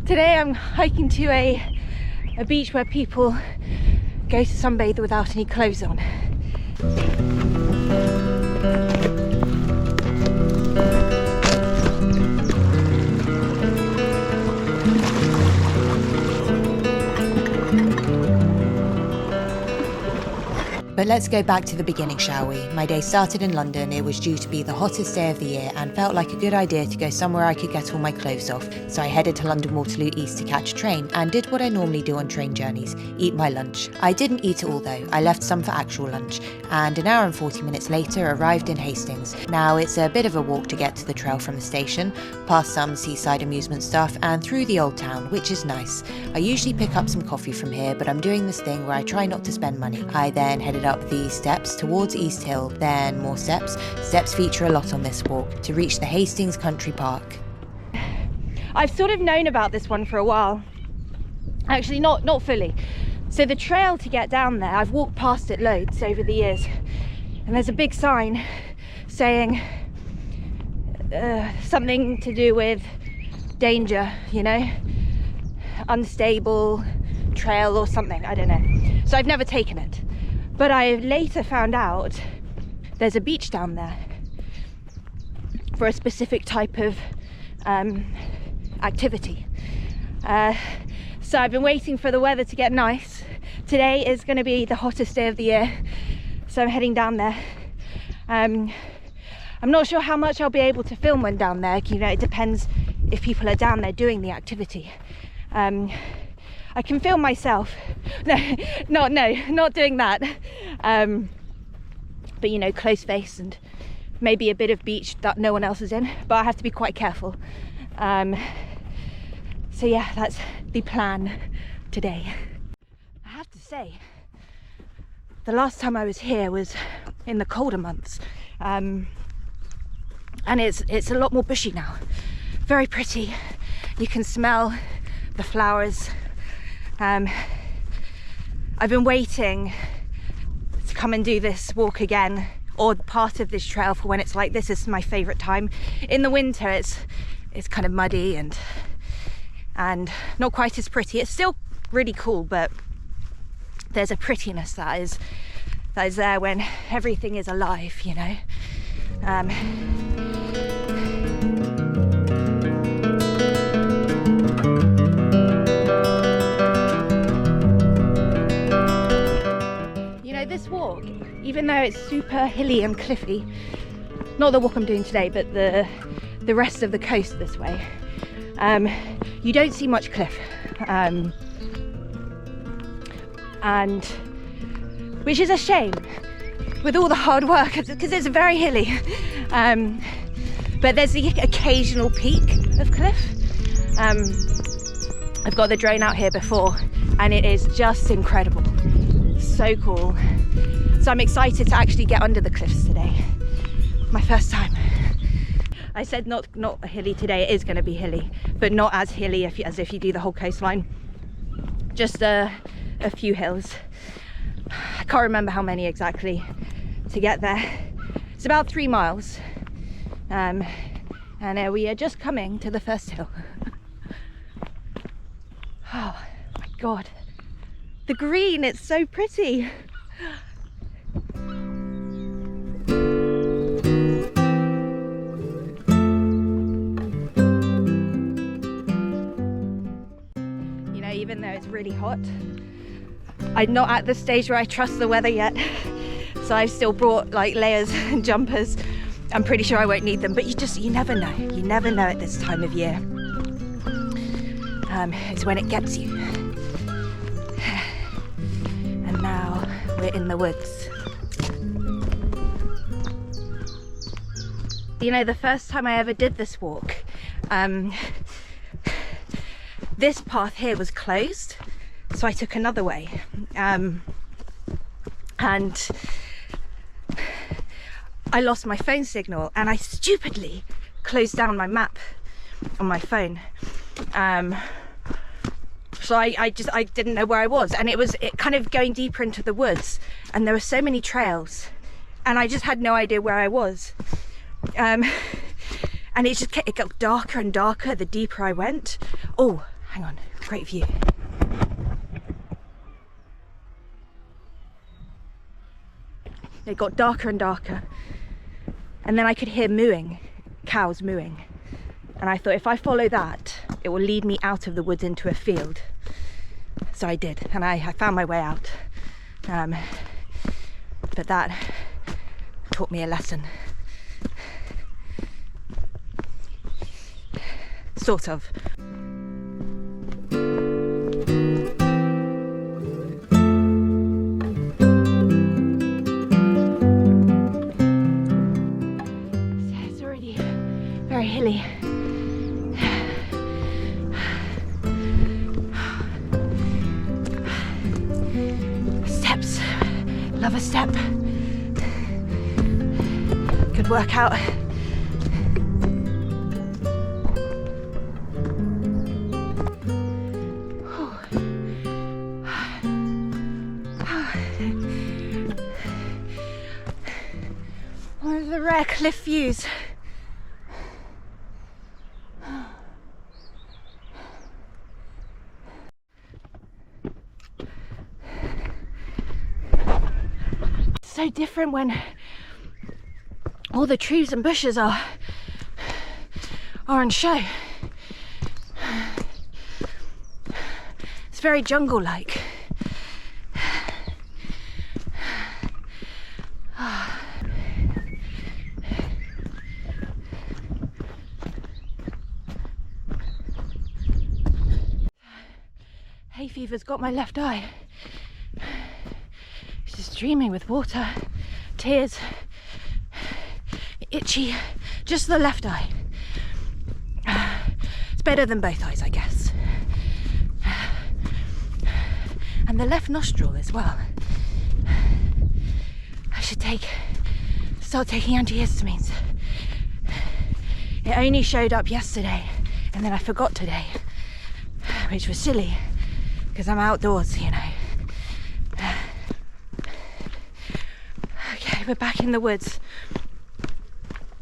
Today I'm hiking to a beach where people go to sunbathe without any clothes on. But let's go back to the beginning, shall we? My day started in London. It was due to be the hottest day of the year and felt like a good idea to go somewhere I could get all my clothes off. So I headed to London Waterloo East to catch a train and did what I normally do on train journeys, eat my lunch. I didn't eat it all though, I left some for actual lunch, and an hour and 40 minutes later arrived in Hastings. Now it's a bit of a walk to get to the trail from the station, past some seaside amusement stuff and through the old town, which is nice. I usually pick up some coffee from here, but I'm doing this thing where I try not to spend money. I then headed up the steps towards East Hill, then more steps. Steps feature a lot on this walk to reach the Hastings Country Park. I've sort of known about this one for a while. Actually, not fully. So the trail to get down there, I've walked past it loads over the years, and there's a big sign saying something to do with danger, you know, unstable trail or something, I don't know. So I've never taken it. But I later found out there's a beach down there for a specific type of activity. So I've been waiting for the weather to get nice. Today is going to be the hottest day of the year, so I'm heading down there. I'm not sure how much I'll be able to film when down there. You know, it depends if people are down there doing the activity. I can film myself. No, not doing that. But you know, close face and maybe a bit of beach that no one else is in, but I have to be quite careful. So yeah, that's the plan today. I have to say, the last time I was here was in the colder months, and it's a lot more bushy now. Very pretty. You can smell the flowers. I've been waiting to come and do this walk again, or part of this trail, for when it's like this. Is my favourite time. In the winter it's kind of muddy and not quite as pretty. It's still really cool, but there's a prettiness that is there when everything is alive, you know. This walk, even though it's super hilly and cliffy, not the walk I'm doing today, but the rest of the coast this way, you don't see much cliff, and which is a shame with all the hard work, because it's very hilly, but there's the occasional peak of cliff. I've got the drone out here before and it is just incredible. So cool. So I'm excited to actually get under the cliffs today. My first time. I said not hilly today. It is going to be hilly, but not as hilly as if you do the whole coastline. Just a few hills. I can't remember how many exactly to get there. It's about 3 miles, and we are just coming to the first hill. Oh my god. The green, it's so pretty. You know, even though it's really hot, I'm not at the stage where I trust the weather yet. So I've still brought like layers and jumpers. I'm pretty sure I won't need them, but you never know. You never know at this time of year. It's when it gets you. And now we're in the woods. You know, the first time I ever did this walk, this path here was closed, so I took another way, and I lost my phone signal, and I stupidly closed down my map on my phone. So I didn't know where I was, and it kind of going deeper into the woods, and there were so many trails, and I just had no idea where I was. And it got darker and darker the deeper I went. Oh, hang on, great view. It got darker and darker, and then I could hear mooing, cows mooing. And I thought, if I follow that, it will lead me out of the woods into a field. So I did, and I found my way out. But that taught me a lesson. Sort of. It's already very hilly. Steps. Love a step. Good workout. One of the rare cliff views. So different when all the trees and bushes are on show. It's very jungle-like. Hay fever's got my left eye. It's just streaming with water, tears, itchy, just the left eye. It's better than both eyes, I guess. And the left nostril as well. I should start taking antihistamines. It only showed up yesterday, and then I forgot today, which was silly, because I'm outdoors, you know. Okay, we're back in the woods.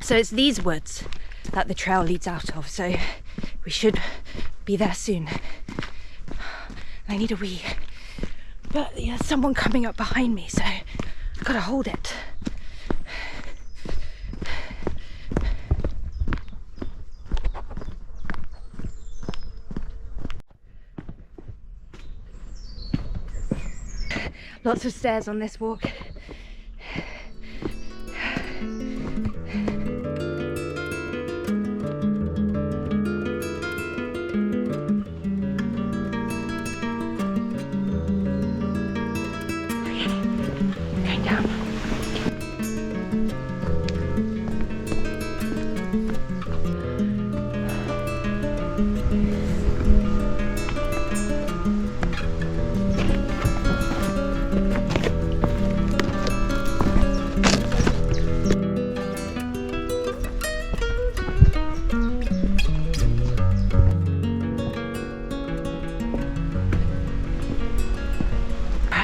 So it's these woods that the trail leads out of, so we should be there soon. I need a wee, but there's someone coming up behind me, so I've got to hold it. Lots of stairs on this walk.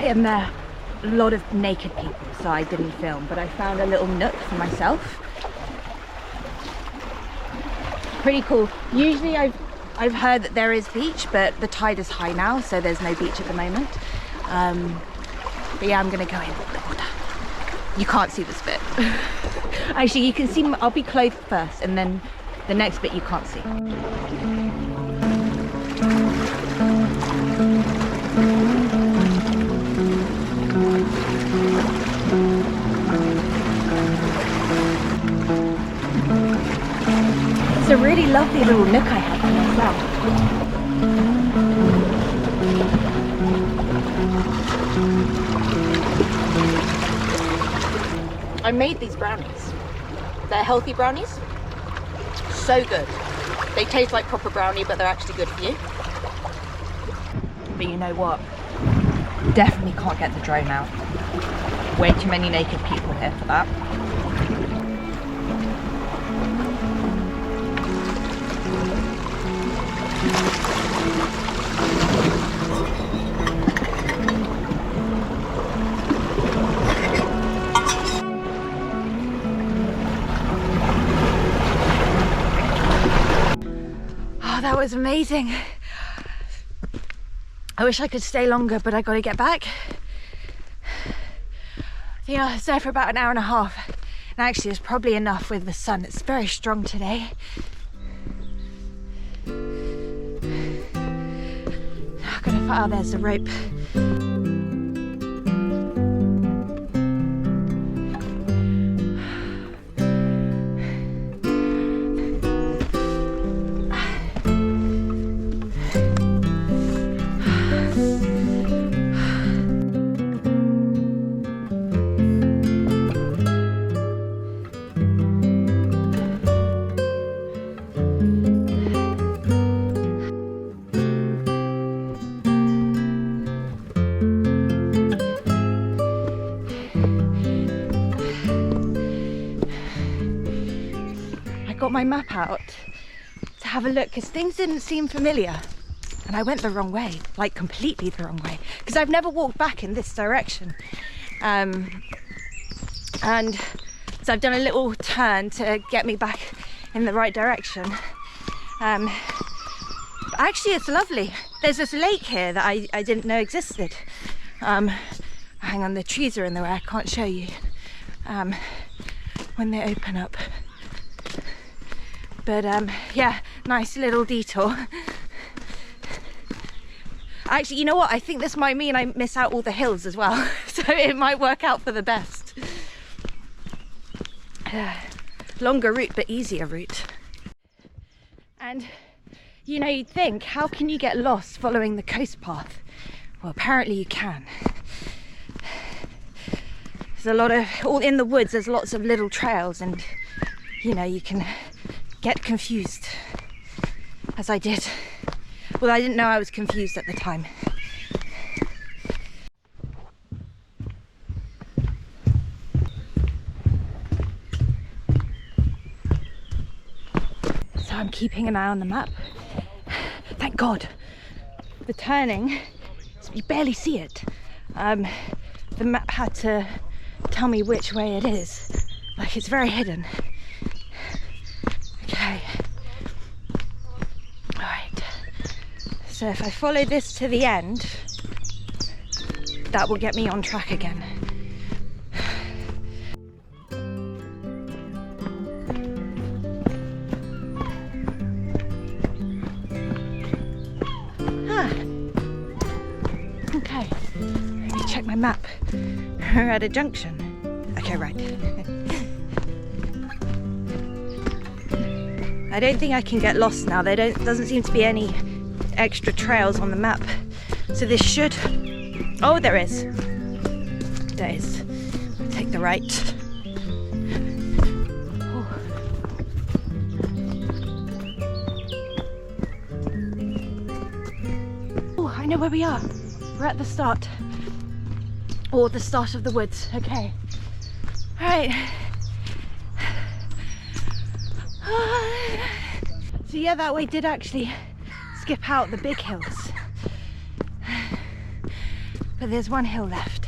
And there are a lot of naked people, so I didn't film, but I found a little nook for myself. Pretty cool. Usually I've heard that there is beach, but the tide is high now, so there's no beach at the moment. But yeah, I'm gonna go in the water. You can't see this bit. Actually, you can see, I'll be clothed first, and then the next bit you can't see. It's a really lovely little nook I have for myself. I made these brownies. They're healthy brownies. So good. They taste like proper brownie, but they're actually good for you. But you know what? Definitely can't get the drone out. Way too many naked people here for that. Oh, that was amazing. I wish I could stay longer, but I got to get back. I think I was there for about an hour and a half. And actually it's probably enough with the sun. It's very strong today. I've got to find, oh, there's the rope. Got my map out to have a look because things didn't seem familiar and I went the wrong way, like completely the wrong way, because I've never walked back in this direction, and so I've done a little turn to get me back in the right direction. Actually it's lovely. There's this lake here that I didn't know existed. Hang on, the trees are in the way, I can't show you when they open up. But yeah, nice little detour. Actually, you know what? I think this might mean I miss out all the hills as well. So it might work out for the best. Longer route, but easier route. And you know, you'd think, how can you get lost following the coast path? Well, apparently you can. There's a lot of, all in the woods, there's lots of little trails, and you know, you can get confused, as I did. Well, I didn't know I was confused at the time. So I'm keeping an eye on the map. Thank God. The turning, you barely see it. The map had to tell me which way it is. Like, it's very hidden. Okay. Alright. So if I follow this to the end, that will get me on track again. Okay. Let me check my map. We're at a junction. Okay, right. I don't think I can get lost now. Doesn't seem to be any extra trails on the map. So this should, oh, there is. There is. Take the right. Oh, I know where we are. We're at the start. Or the start of the woods. Okay. All right. So yeah, that way did actually skip out the big hills. But there's one hill left.